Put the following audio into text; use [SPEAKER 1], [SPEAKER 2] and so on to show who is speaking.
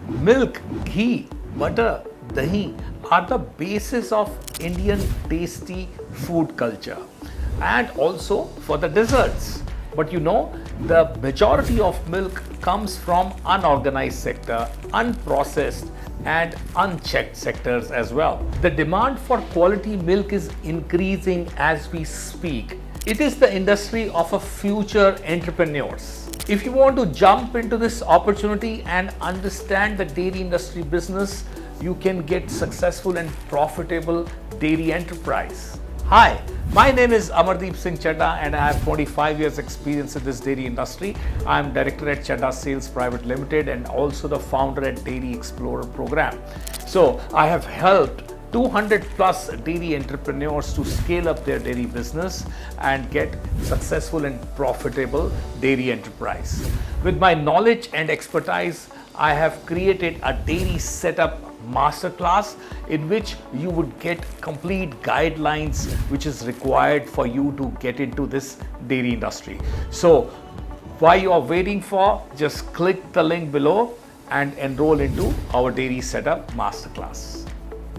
[SPEAKER 1] Milk, ghee, butter, dahi are the basis of Indian tasty food culture, and also for the desserts. But the majority of milk comes from unorganized sector, unprocessed and unchecked sectors as well. The demand for quality milk is increasing as we speak. It is the industry of a future entrepreneurs. If you want to jump into this opportunity and understand the dairy industry business, you can get successful and profitable dairy enterprise. Hi, my name is Amardeep Singh Chadda and I have 25 years experience in this dairy industry. I am director at Chadda Sales Private Limited and also the founder at Dairy Explorer program. So I have helped 200 plus dairy entrepreneurs to scale up their dairy business and get successful and profitable dairy enterprise. With my knowledge and expertise, I have created a dairy setup masterclass in which you would get complete guidelines which is required for you to get into this dairy industry. So while you are waiting for, just click the link below and enroll into our dairy setup masterclass.